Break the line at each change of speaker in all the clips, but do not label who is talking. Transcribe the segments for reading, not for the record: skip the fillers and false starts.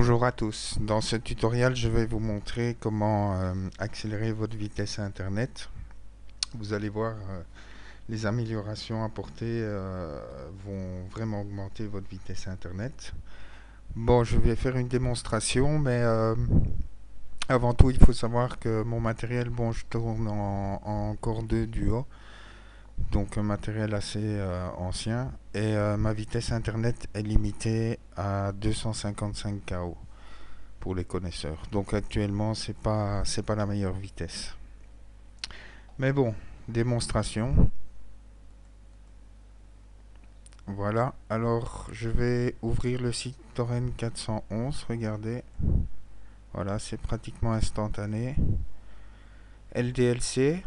Bonjour à tous. Dans ce tutoriel, je vais vous montrer comment accélérer votre vitesse Internet. Vous allez voir, les améliorations apportées vont vraiment augmenter votre vitesse Internet. Bon, je vais faire une démonstration, mais avant tout, il faut savoir que mon matériel, bon, je tourne en Core 2 Duo, donc un matériel assez ancien, et ma vitesse Internet est limitée à 255 kO. Pour les connaisseurs. Donc actuellement, c'est pas la meilleure vitesse. Mais bon, démonstration. Voilà. Alors, je vais ouvrir le site Torrent 411. Regardez. Voilà, c'est pratiquement instantané. LDLC,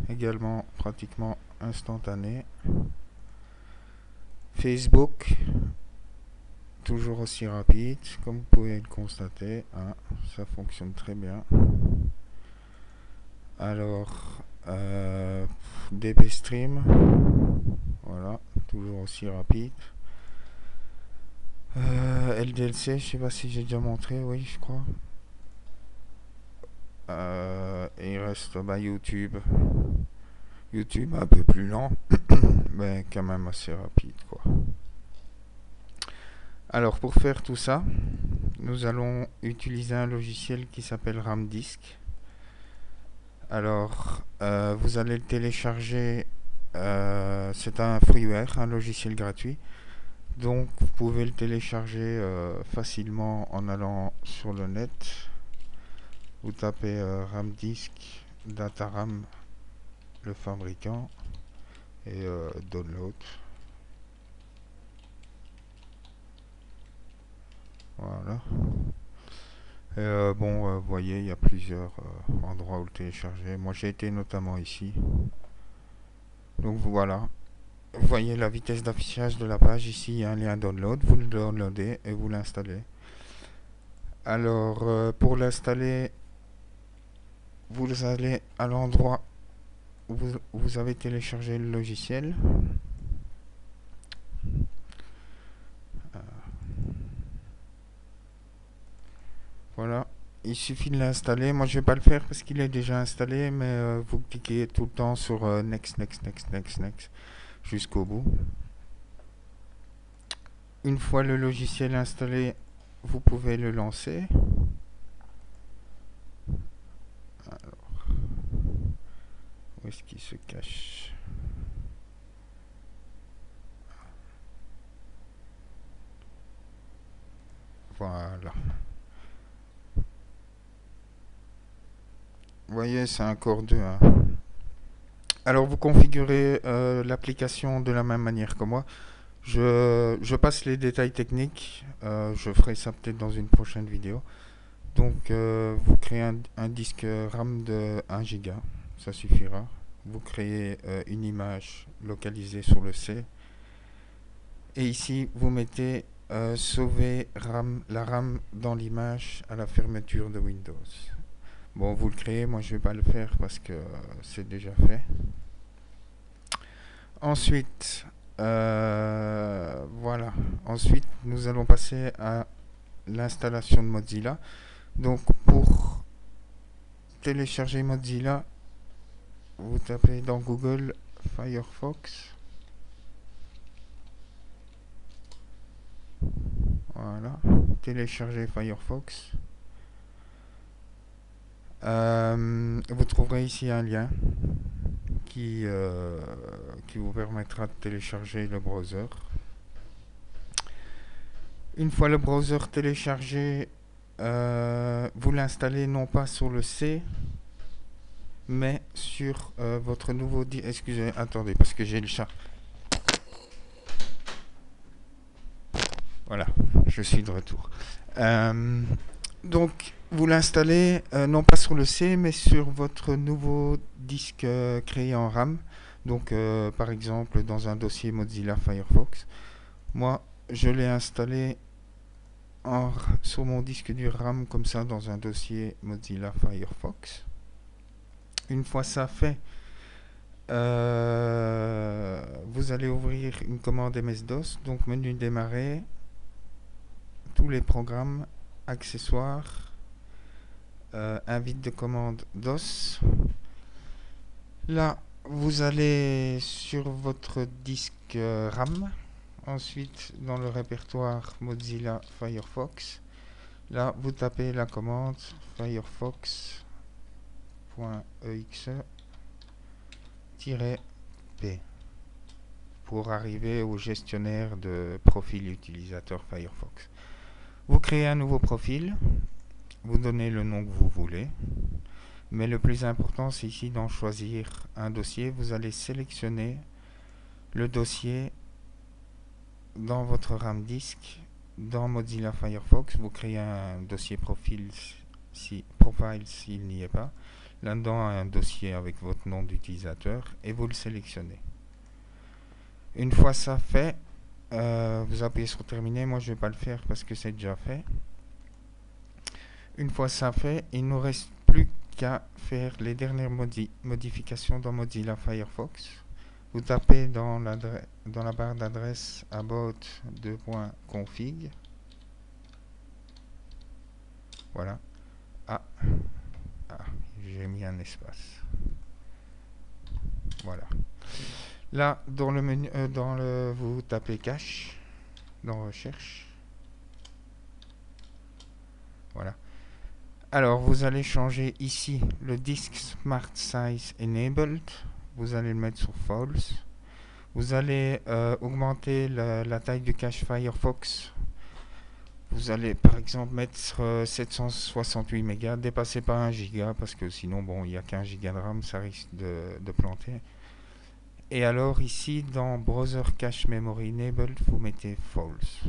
également pratiquement instantané. Facebook, toujours aussi rapide, comme vous pouvez le constater. Hein, ça fonctionne très bien. Alors, DB Stream, voilà, toujours aussi rapide. LDLC, je sais pas si j'ai déjà montré, oui, je crois. Et il reste YouTube. YouTube un peu plus lent, mais quand même assez rapide, quoi. Alors, pour faire tout ça, nous allons utiliser un logiciel qui s'appelle Ramdisk. Alors, vous allez le télécharger. C'est un freeware, un logiciel gratuit. Donc, vous pouvez le télécharger facilement en allant sur le net. Vous tapez Ramdisk, Dataram, le fabricant, et download. Voilà. Et bon, vous voyez, il y a plusieurs endroits où le télécharger. Moi, j'ai été notamment ici. Donc voilà. Vous voyez la vitesse d'affichage de la page. Ici, il y a un lien download. Vous le downloadez et vous l'installez. Alors, pour l'installer, vous allez à l'endroit où vous avez téléchargé le logiciel. Voilà. Il suffit de l'installer. Moi, je vais pas le faire parce qu'il est déjà installé, mais vous cliquez tout le temps sur Next, Next, Next, Next, Next jusqu'au bout. Une fois le logiciel installé, vous pouvez le lancer. Alors, où est-ce qu'il se cache? Voilà. Vous voyez, c'est un Core 2. Hein. Alors, vous configurez l'application de la même manière que moi. Je passe les détails techniques. Je ferai ça peut-être dans une prochaine vidéo. Donc, vous créez un disque RAM de 1 Go. Ça suffira. Vous créez une image localisée sur le C. Et ici, vous mettez sauver RAM, la RAM dans l'image à la fermeture de Windows. Bon, vous le créez, moi je vais pas le faire parce que c'est déjà fait. Ensuite, voilà. Ensuite, nous allons passer à l'installation de Mozilla. Donc, pour télécharger Mozilla, vous tapez dans Google Firefox. Voilà. Télécharger Firefox. Vous trouverez ici un lien qui vous permettra de télécharger le browser. Une fois le browser téléchargé, vous l'installez non pas sur le C, mais sur votre nouveau disque. Excusez, attendez, parce que j'ai le chat. Voilà, je suis de retour. Donc, vous l'installez non pas sur le C, mais sur votre nouveau disque créé en RAM. Donc, par exemple, dans un dossier Mozilla Firefox. Moi, je l'ai installé sur mon disque dur RAM, comme ça, dans un dossier Mozilla Firefox. Une fois ça fait, vous allez ouvrir une commande MS-DOS. Donc, menu démarrer. Tout tous les programmes, accessoires, invite de commande DOS. Là, vous allez sur votre disque RAM. Ensuite, dans le répertoire Mozilla Firefox, là, vous tapez la commande firefox.exe-p pour arriver au gestionnaire de profil utilisateur Firefox. Vous créez un nouveau profil, vous donnez le nom que vous voulez, mais le plus important, c'est ici d'en choisir un dossier. Vous allez sélectionner le dossier dans votre RAM disk. Dans Mozilla Firefox, vous créez un dossier profil s'il n'y est pas. Là-dedans, un dossier avec votre nom d'utilisateur et vous le sélectionnez. Une fois ça fait, vous appuyez sur terminer. Moi, je ne vais pas le faire parce que c'est déjà fait. Une fois ça fait, il ne nous reste plus qu'à faire les dernières modifications dans Mozilla Firefox. Vous tapez dans la barre d'adresse about 2.config. Voilà. Ah, j'ai mis un espace. Voilà. Là, dans le menu, vous tapez cache dans recherche. Voilà. Alors, vous allez changer ici le disk Smart Size Enabled. Vous allez le mettre sur false. Vous allez augmenter la taille du cache Firefox. Vous allez par exemple mettre 768 mégas, dépassez pas 1 giga parce que sinon bon il n'y a qu'un giga de RAM, ça risque de planter. Et alors ici dans Browser Cache Memory Enabled, vous mettez false.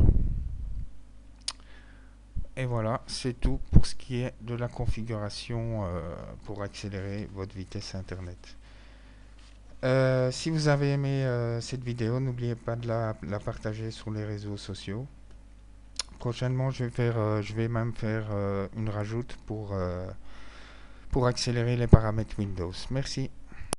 Et voilà, c'est tout pour ce qui est de la configuration pour accélérer votre vitesse internet. Si vous avez aimé cette vidéo, n'oubliez pas de la partager sur les réseaux sociaux. Prochainement, je vais même faire une rajoute pour accélérer les paramètres Windows. Merci.